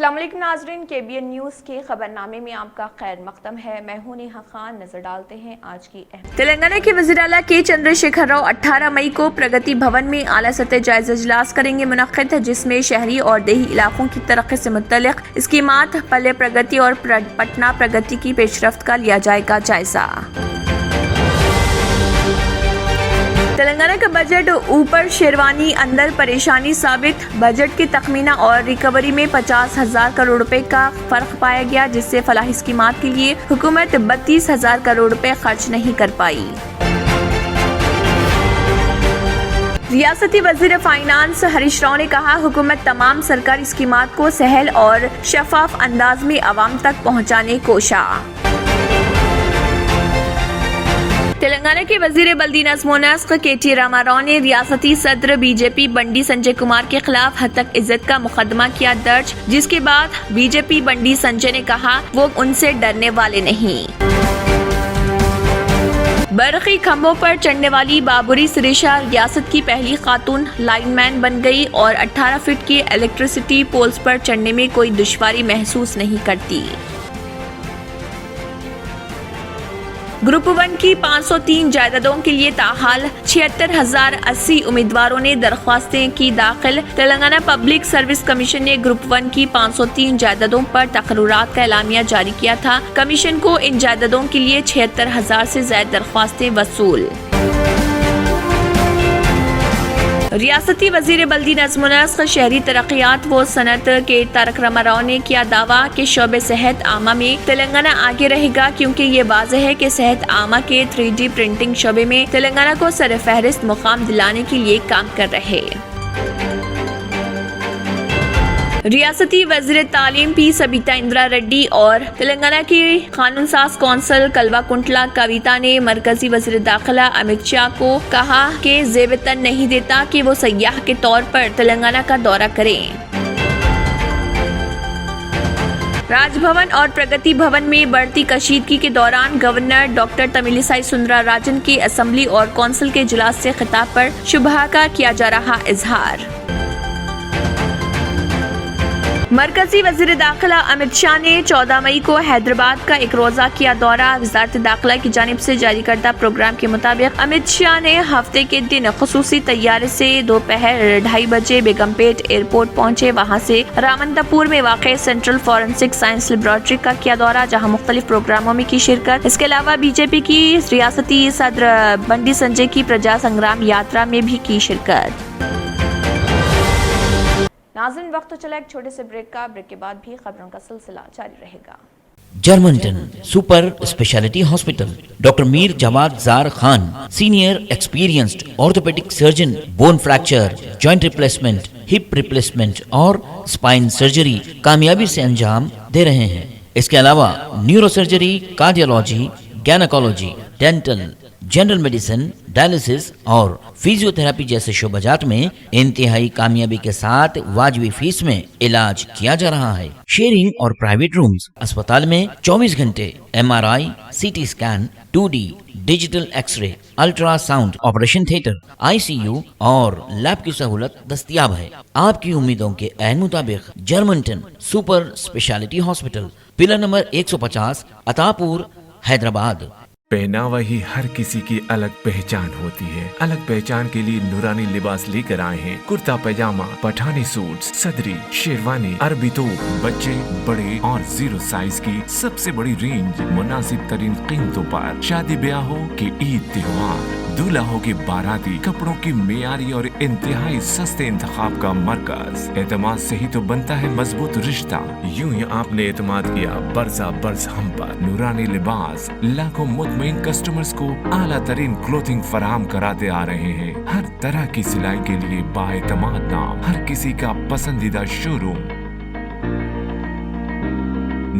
السلام علیکم ناظرین، KBN نیوز کے خبرنامے میں آپ کا خیر مقدم ہے۔ میں ہوں نیہا خان۔ نظر ڈالتے ہیں آج کی اہم۔ تلنگانہ کے وزیر اعلیٰ کے چندر شیکھر راؤ 18 مئی کو پرگتی بھون میں اعلیٰ سطح جائزہ اجلاس کریں گے منعقد، جس میں شہری اور دیہی علاقوں کی ترقی سے متعلق اسکیمات، پلے پرگتی اور پٹنہ پرگتی کی پیش رفت کا لیا جائے گا جائزہ۔ تلنگانہ کا بجٹ اوپر شیروانی اندر پریشانی ثابت، بجٹ کی تخمینہ اور ریکوری میں 50,000 کروڑ روپے کا فرق پایا گیا، جس سے فلاحی اسکیمات کے لیے حکومت 32,000 کروڑ روپے خرچ نہیں کر پائی۔ ریاستی وزیر فائنانس ہریش راؤ نے کہا، حکومت تمام سرکاری اسکیمات کو سہل اور شفاف انداز میں عوام تک پہنچانے کوشاں۔ تلنگانہ کے وزیر بلدی نظم و نسق KT راما راؤ نے ریاستی صدر BJP بنڈی سنجے کمار کے خلاف ہتک عزت کا مقدمہ کیا درج، جس کے بعد BJP بنڈی سنجے نے کہا وہ ان سے ڈرنے والے نہیں۔ برقی کھمبوں پر چڑھنے والی بابری سریشا ریاست کی پہلی خاتون لائن مین بن گئی اور 18 فٹ کی الیکٹریسٹی پولز پر چڑھنے میں کوئی دشواری محسوس نہیں کرتی۔ گروپ 1 کی 503 جائیدادوں کے لیے تاحال 76,080 امیدواروں نے درخواستیں کی داخل۔ تلنگانہ پبلک سروس کمیشن نے گروپ 1 کی 503 جائیدادوں پر تقررات کا اعلامیہ جاری کیا تھا۔ کمیشن کو ان جائیدادوں کے لیے 76,000 سے زائد درخواستیں وصول۔ ریاستی وزیر بلدی نظم و نسق شہری ترقیات و صنعت کے تارک راما راؤ نے کیا دعویٰ کہ شعبہ صحت عامہ میں تلنگانہ آگے رہے گا، کیونکہ یہ واضح ہے کہ صحت عامہ کے 3D پرنٹنگ شعبے میں تلنگانہ کو سر فہرست مقام دلانے کے لیے کام کر رہے۔ ریاستی وزیر تعلیم P سبیتا اندرا ریڈی اور تلنگانہ کی قانون ساز کونسل کلوا کنٹلا کویتا نے مرکزی وزیر داخلہ امت شاہ کو کہا کہ زیب تن نہیں دیتا کہ وہ سیاح کے طور پر تلنگانہ کا دورہ کریں۔ راج بھون اور پرگتی بھون میں بڑھتی کشیدگی کے دوران گورنر ڈاکٹر تمیلی سائی سندرا راجن کی اسمبلی اور کونسل کے اجلاس سے خطاب پر شبہ کا کیا جا رہا اظہار۔ مرکزی وزیر داخلہ امت شاہ نے 14 مئی کو حیدرآباد کا ایک روزہ کیا دورہ۔ وزارت داخلہ کی جانب سے جاری کردہ پروگرام کے مطابق امت شاہ نے ہفتے کے دن خصوصی طیارے سے دوپہر 2:30 بجے بیگم پیٹ ایئرپورٹ پہنچے، وہاں سے رامنتا پور میں واقع سینٹرل فورنسک سائنس لیبارٹری کا کیا دورہ، جہاں مختلف پروگراموں میں کی شرکت۔ اس کے علاوہ BJP کی ریاستی صدر بنڈی سنجے کی پرجا سنگرام یاترا میں بھی کی شرکت۔ ناظرین، وقت تو چلا ایک چھوٹے سے بریک کا، بریک کے بعد بھی خبروں کا سلسلہ جاری رہے گا۔ جرمنٹن super specialty hospital, doctor Mir Jawad Zar Khan, senior experienced orthopaedic surgeon, bone fracture, joint replacement, hip replacement اور اسپائن سرجری کامیابی سے انجام دے رہے ہیں۔ اس کے علاوہ neuro surgery, cardiology, gynaecology, dental, general medicine, dialysis اور فیزیو تھراپی جیسے شعبہ جات میں انتہائی کامیابی کے ساتھ واجبی فیس میں علاج کیا جا رہا ہے۔ شیئرنگ اور پرائیویٹ رومز، اسپتال میں 24 گھنٹے MRI، CT scan, 2D digital X ray, ultra sound, operation theatre, ICU اور لیب کی سہولت دستیاب ہے۔ آپ کی امیدوں کے عین مطابق جرمنٹن super specialty hospital, pillar number 150، Attapur, Hyderabad. پہناوا ہی ہر کسی کی الگ پہچان ہوتی ہے۔ الگ پہچان کے لیے نورانی لباس لے کر آئے ہیں۔ کرتا پیجامہ، پٹھانی سوٹس، صدری، شیروانی، عربی توپ، بچے، بڑے اور 0 سائز کی سب سے بڑی رینج، مناسب ترین قیمتوں پر۔ شادی بیاہوں کے عید تہوار، دولہا ہو کے باراتی، کپڑوں کی معیاری اور انتہائی سستے انتخاب کا مرکز۔ اعتماد سے ہی تو بنتا ہے مضبوط رشتہ۔ یوں ہی آپ نے اعتماد کیا برسا برس ہم پر۔ نورانی لباس لاکھوں مطمئن کسٹمرز کو اعلیٰ ترین کلوتھنگ فراہم کراتے آ رہے ہیں۔ ہر طرح کی سلائی کے لیے بااعتماد نام، ہر کسی کا پسندیدہ شو روم۔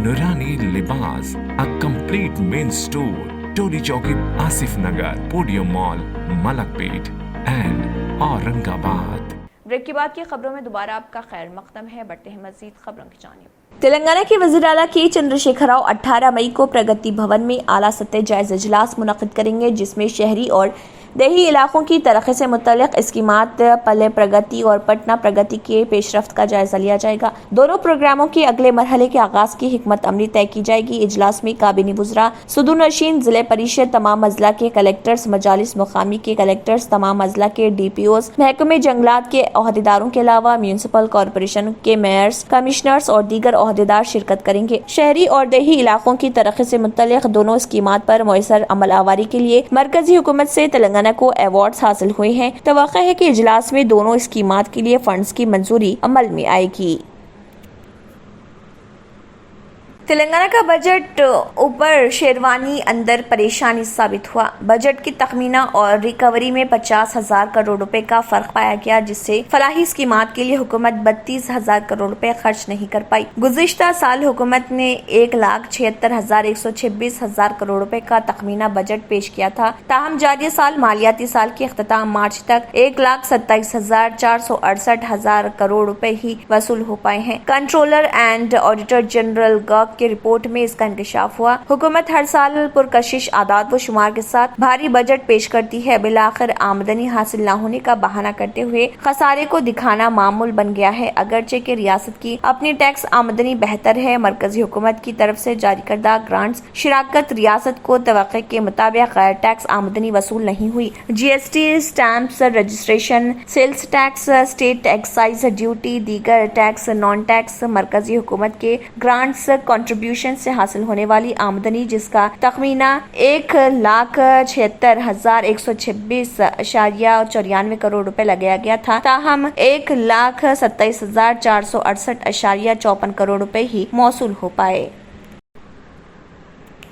نورانی لباس، a complete main store، Toli Chowki, Asif Nagar, Podium Mall, Malakpet and Aurangabad. Break کے بعد کی خبروں میں دوبارہ آپ کا خیر مقدم ہے۔ بڑھتے ہیں مزید خبروں کی جانب۔ تلنگانہ کے وزیر اعلیٰ کے چندر شیکھر راؤ 18 مئی کو پرگتی بھون میں اعلیٰ سطح جائزہ اجلاس منعقد کریں گے، جس میں شہری اور دیہی علاقوں کی ترقی سے متعلق اسکیمات پلے پرگتی اور پٹنہ پرگتی کے پیش رفت کا جائزہ لیا جائے گا۔ دونوں پروگراموں کے اگلے مرحلے کے آغاز کی حکمت عملی طے کی جائے گی۔ اجلاس میں کابینی وزراء، صدور نشین، ضلع پریشد، تمام اضلاع کے کلیکٹرز، مجالس مقامی کے کلیکٹرز، تمام اضلاع کے ڈی پی اوز، محکمہ جنگلات کے عہدیداروں کے علاوہ میونسپل کارپوریشن کے میئرز، کمشنرز اور دیگر عہدیدار شرکت کریں گے۔ شہری اور دیہی علاقوں کی ترقی سے متعلق دونوں اسکیمات پر مؤثر عمل آوری کے لیے مرکزی حکومت سے تلنگانہ کو ایوارڈز حاصل ہوئے ہیں۔ توقع ہے کہ اجلاس میں دونوں اسکیمات کے لیے فنڈز کی منظوری عمل میں آئے گی۔ تلنگانہ کا بجٹ اوپر شیروانی اندر پریشانی ثابت ہوا۔ بجٹ کی تخمینہ اور ریکوری میں 50,000 کروڑ روپے کا فرق پایا گیا، جس سے فلاحی اسکیمات کے لیے حکومت 32,000 کروڑ روپے خرچ نہیں کر پائی۔ گزشتہ سال حکومت نے 1,76,126 کروڑ روپے کا تخمینہ بجٹ پیش کیا تھا، تاہم جاری سال مالیاتی سال کے اختتام مارچ تک 1,27,468 کروڑ روپے ہی وصول ہو پائے ہیں۔ Controller and auditor general Gogh کی رپورٹ میں اس کا انکشاف ہوا۔ حکومت ہر سال پرکشش اعداد و شمار کے ساتھ بھاری بجٹ پیش کرتی ہے، بالآخر آمدنی حاصل نہ ہونے کا بہانہ کرتے ہوئے خسارے کو دکھانا معمول بن گیا ہے۔ اگرچہ کہ ریاست کی اپنی ٹیکس آمدنی بہتر ہے، مرکزی حکومت کی طرف سے جاری کردہ گرانٹس شراکت ریاست کو توقع کے مطابق غیر ٹیکس آمدنی وصول نہیں ہوئی۔ G S T, stamps, registration, sales tax, state excise duty, دیگر ٹیکس، نان ٹیکس مرکزی حکومت کے گرانٹس کنٹریبیوشن سے حاصل ہونے والی آمدنی، جس کا تخمینہ 1,76,126.94 کروڑ روپے لگایا گیا تھا، تاہم 1,27,468.54 کروڑ روپے ہی موصول ہو پائے۔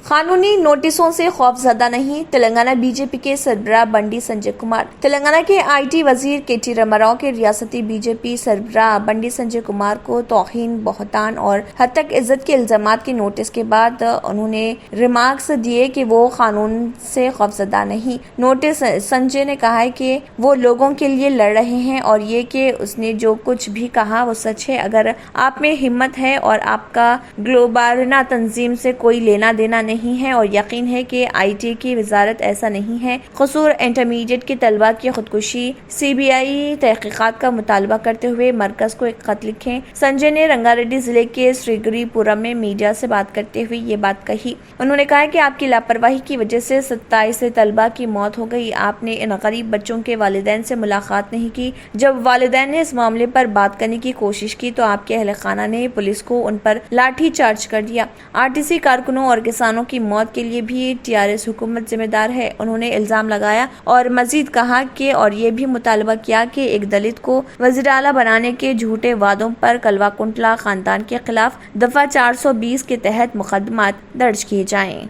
قانونی نوٹسوں سے خوف زدہ نہیں، تلنگانہ بی جے پی کے سربراہ بنڈی سنجے کمار۔ تلنگانہ کے آئی ٹی وزیر کے ٹی راماراؤ کے ریاستی بی جے پی سربراہ بنڈی سنجے کمار کو توہین، بہتان اور ہتک عزت کے الزامات کے نوٹس کے بعد انہوں نے ریمارکس دیے کہ وہ قانون سے خوف زدہ نہیں۔ نوٹس سنجے نے کہا ہے کہ وہ لوگوں کے لیے لڑ رہے ہیں اور یہ کہ اس نے جو کچھ بھی کہا وہ سچ ہے۔ اگر آپ میں ہمت ہے اور آپ کا گلوبارنا تنظیم سے کوئی لینا دینا نہیں ہے اور یقین ہے کہ آئی ٹی کی وزارت ایسا نہیں ہے، قصور انٹرمیڈیٹ کے طلبہ کی خودکشی، سی بی آئی تحقیقات کا مطالبہ کرتے ہوئے مرکز کو ایک خط لکھیں۔ سنجے نے رنگا ریڈی ضلع کے سریگری پورم میں میڈیا سے بات کرتے ہوئے یہ بات کہی۔ انہوں نے کہا کہ آپ کی لاپرواہی کی وجہ سے 27 طلبہ کی موت ہو گئی۔ آپ نے ان غریب بچوں کے والدین سے ملاقات نہیں کی۔ جب والدین نے اس معاملے پر بات کرنے کی کوشش کی تو آپ کے اہل خانہ نے پولیس کو ان پر لاٹھی چارج کر دیا۔ آر ٹی سی کارکنوں اور کسانوں کی موت کے لیے بھی ٹی آر ایس حکومت ذمہ دار ہے، انہوں نے الزام لگایا اور مزید کہا کہ اور یہ بھی مطالبہ کیا کہ ایک دلت کو وزیر اعلیٰ بنانے کے جھوٹے وعدوں پر کلوا کنٹلا خاندان کے خلاف دفعہ 420 کے تحت مقدمات درج کیے جائیں۔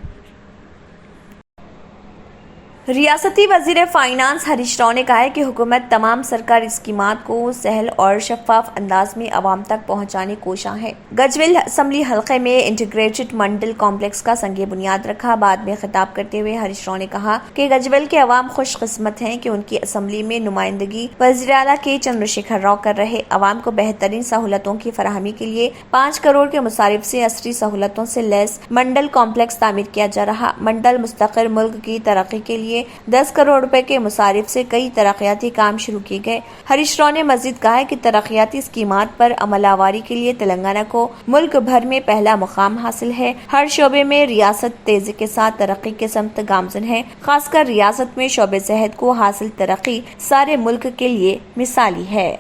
ریاستی وزیر فائنانس ہریش راؤ نے کہا ہے کہ حکومت تمام سرکاری اسکیمات کو سہل اور شفاف انداز میں عوام تک پہنچانے کوشاں ہے۔ گجویل اسمبلی حلقے میں انٹیگریٹڈ منڈل کمپلیکس کا سنگ بنیاد رکھا۔ بعد میں خطاب کرتے ہوئے ہریش راؤ نے کہا کہ گجویل کے عوام خوش قسمت ہیں کہ ان کی اسمبلی میں نمائندگی وزیر اعلیٰ کے چندر شیکھر راؤ کر رہے۔ عوام کو بہترین سہولتوں کی فراہمی کے لیے 5 کروڑ کے مصارف سے عصری سہولتوں سے لیس منڈل کمپلیکس تعمیر کیا جا رہا۔ منڈل مستقر ملک کی ترقی کے لیے 10 کروڑ روپے کے مصارف سے کئی ترقیاتی کام شروع کیے گئے۔ ہریش راؤ نے مزید کہا ہے کہ ترقیاتی اسکیمات پر عمل آوری کے لیے تلنگانہ کو ملک بھر میں پہلا مقام حاصل ہے۔ ہر شعبے میں ریاست تیزی کے ساتھ ترقی کے سمت گامزن ہے، خاص کر ریاست میں شعبہ صحت کو حاصل ترقی سارے ملک کے لیے مثالی ہے۔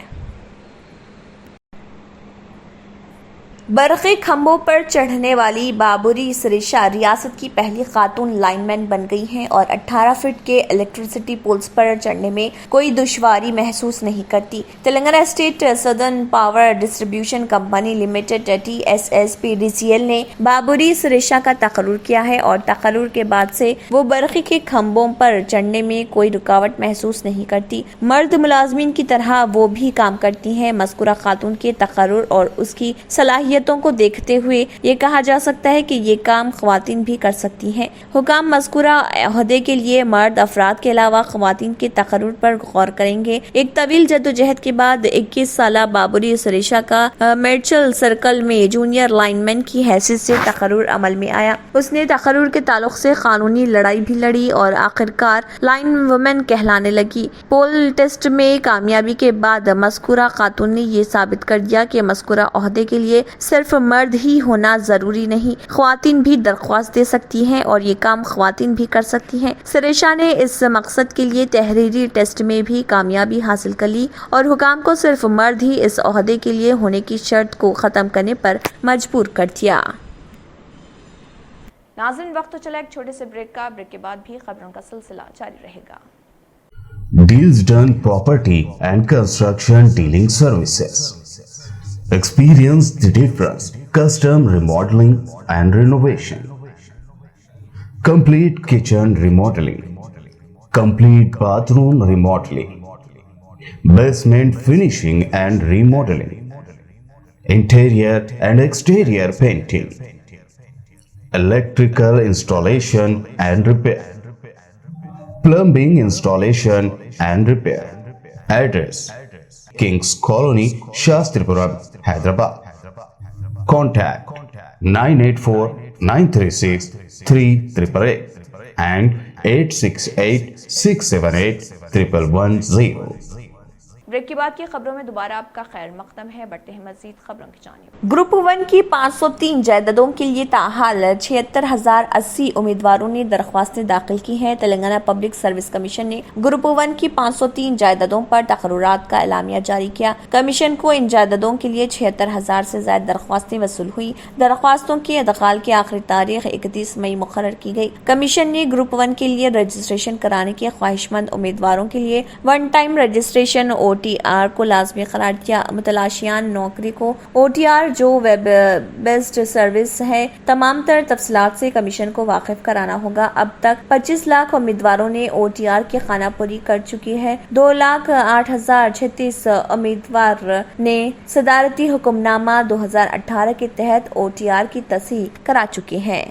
برقی کھمبوں پر چڑھنے والی بابری سریشا ریاست کی پہلی خاتون لائن مین بن گئی ہیں اور 18 فٹ کے الیکٹریسٹی پولز پر چڑھنے میں کوئی دشواری محسوس نہیں کرتی۔ Telangana state southern power distribution company limited TSSPDCL نے بابری سریشا کا تقرر کیا ہے اور تقرر کے بعد سے وہ برقی کے کھمبوں پر چڑھنے میں کوئی رکاوٹ محسوس نہیں کرتی۔ مرد ملازمین کی طرح وہ بھی کام کرتی ہیں۔ مذکورہ خاتون کے تقرر اور اس کی صلاحیت صلاحیتوں کو دیکھتے ہوئے یہ کہا جا سکتا ہے کہ یہ کام خواتین بھی کر سکتی ہیں۔ حکام مذکورہ عہدے کے لیے مرد افراد کے علاوہ خواتین کے تقرر پر غور کریں گے۔ ایک طویل جدوجہد کے بعد 21 سالہ بابری سریشا کا میرچل سرکل میں جونیئر لائن مین کی حیثیت سے تقرر عمل میں آیا۔ اس نے تقرر کے تعلق سے قانونی لڑائی بھی لڑی اور آخرکار لائن وومن کہلانے لگی۔ پول ٹیسٹ میں کامیابی کے بعد مذکورہ خاتون نے یہ ثابت کر دیا کہ مذکورہ عہدے کے لیے صرف مرد ہی ہونا ضروری نہیں، خواتین بھی درخواست دے سکتی ہیں اور یہ کام خواتین بھی کر سکتی ہیں۔ سریشا نے اس مقصد کے لیے تحریری ٹیسٹ میں بھی کامیابی حاصل کر لی اور حکام کو صرف مرد ہی اس عہدے کے لیے ہونے کی شرط کو ختم کرنے پر مجبور کر دیا۔ ناظرین وقت تو چلا ایک چھوٹے سے بریک کا، بریک کے بعد بھی خبروں کا سلسلہ جاری رہے گا۔ Deals Done Property and Construction Dealing Services. Experience the difference. Custom remodeling and renovation. Complete kitchen remodeling. Complete bathroom remodeling. Basement finishing and remodeling. Interior and exterior painting. Electrical installation and repair. Plumbing installation and repair. Address: Kings Colony, Shastripuram, Hyderabad. Contact 984-936-3888 and 868-678-1110. Break کے بعد کی خبروں میں دوبارہ آپ کا خیر مقدم ہے، بڑھتے ہیں مزید خبروں کی جانب۔ گروپ 1 کی 503 جائیدادوں کے لیے تاحال 76,080 امیدواروں نے درخواستیں داخل کی ہیں۔ تلنگانہ پبلک سروس کمیشن نے گروپ 1 کی 503 جائیدادوں پر تقررات کا اعلامیہ جاری کیا۔ کمیشن کو ان جائیدادوں کے لیے 76,000 سے زائد درخواستیں وصول ہوئی۔ درخواستوں کے ادخال کی آخری تاریخ 31 مئی مقرر کی گئی۔ کمیشن نے گروپ 1 کے لیے رجسٹریشن کرانے کے خواہش مند امیدواروں کے لیے ون ٹائم رجسٹریشن OTR کو لازمی قرار دیا۔ متلاشیان نوکری کو OTR جو ویب بیسڈ سروس ہے، تمام تر تفصیلات سے کمیشن کو واقف کرانا ہوگا۔ اب تک 25 لاکھ امیدواروں نے OTR کی خانہ پوری کر چکی ہے۔ 2,08,036 امیدوار نے صدارتی حکم نامہ 2018 کے تحت OTR کی تصحیح کرا چکے ہیں۔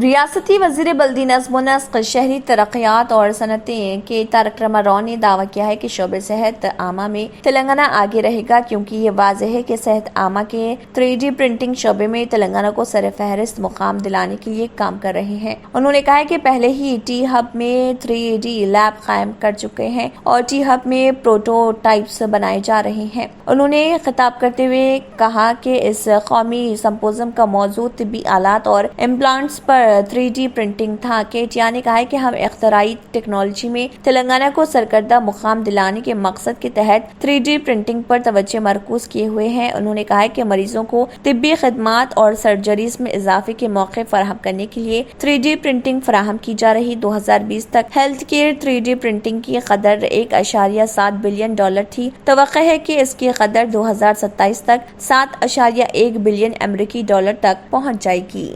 ریاستی وزیر بلدی نظم و نسق، شہری ترقیات اور صنعتیں کے تارک راما راؤ نے دعویٰ کیا ہے کہ شعبہ صحت عامہ میں تلنگانہ آگے رہے گا، کیونکہ یہ واضح ہے کہ صحت عامہ کے 3D پرنٹنگ شعبے میں تلنگانہ کو سر فہرست مقام دلانے کے لیے کام کر رہے ہیں۔ انہوں نے کہا کہ پہلے ہی ٹی ہب میں 3D لیب قائم کر چکے ہیں اور ٹی ہب میں پروٹوٹائپس بنائے جا رہے ہیں۔ انہوں نے خطاب کرتے ہوئے کہا کہ اس قومی سمپوزم کا موضوع طبی آلات اور امپلانٹس پر 3D پرنٹنگ تھا۔ کیٹیا نے کہا کہ ہم اختراعی ٹیکنالوجی میں تلنگانہ کو سرکردہ مقام دلانے کے مقصد کے تحت 3D پرنٹنگ پر توجہ مرکوز کیے ہوئے ہیں۔ انہوں نے کہا کہ مریضوں کو طبی خدمات اور سرجریز میں اضافے کے موقع فراہم کرنے کے لیے 3D پرنٹنگ فراہم کی جا رہی۔ 2020 تک ہیلتھ کیئر 3D پرنٹنگ کی قدر $1.7 بلین تھی۔ توقع ہے کہ اس کی قدر 2027 تک $7.1 بلین امریکی تک پہنچ جائے گی۔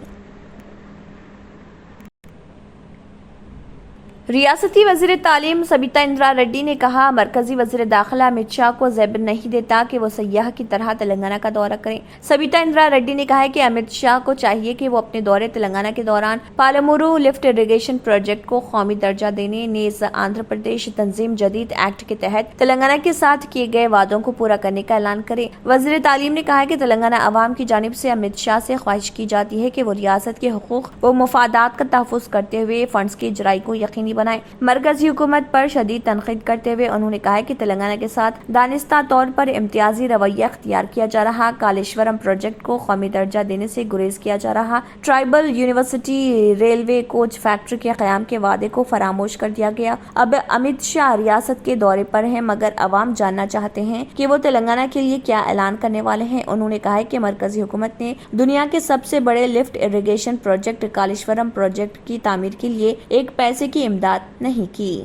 ریاستی وزیر تعلیم سبیتا اندرا ریڈی نے کہا، مرکزی وزیر داخلہ امت شاہ کو زیب نہیں دیتا کہ وہ سیاح کی طرح تلنگانہ کا دورہ کریں۔ سبیتا اندرا ریڈی نے کہا کہ امت شاہ کو چاہیے کہ وہ اپنے دورے تلنگانہ کے دوران پالمورو لفٹ اریگیشن پروجیکٹ کو قومی درجہ دینے، نیز آندھرا پردیش تنظیم جدید ایکٹ کے تحت تلنگانہ کے ساتھ کیے گئے وعدوں کو پورا کرنے کا اعلان کریں۔ وزیر تعلیم نے کہا کہ تلنگانہ عوام کی جانب سے امت شاہ سے خواہش کی جاتی ہے کہ وہ ریاست کے حقوق و مفادات کا تحفظ کرتے ہوئے فنڈز کی اجرائی کو یقینی بنائیں۔ مرکزی حکومت پر شدید تنقید کرتے ہوئے انہوں نے کہا کہ تلنگانہ کے ساتھ دانستہ طور پر امتیازی رویہ اختیار کیا جا رہا، کالیشورم پروجیکٹ کو قومی درجہ دینے سے گریز کیا جا رہا، tribal university railway coach factory کے قیام کے وعدے کو فراموش کر دیا گیا۔ اب امت شاہ ریاست کے دورے پر ہیں، مگر عوام جاننا چاہتے ہیں کہ وہ تلنگانہ کے لیے کیا اعلان کرنے والے ہیں۔ انہوں نے کہا کہ مرکزی حکومت نے دنیا کے سب سے بڑے lift irrigation project Kaleshwaram project کی تعمیر کے لیے ایک پیسے کی امداد نہیں کی۔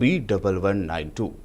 B1192,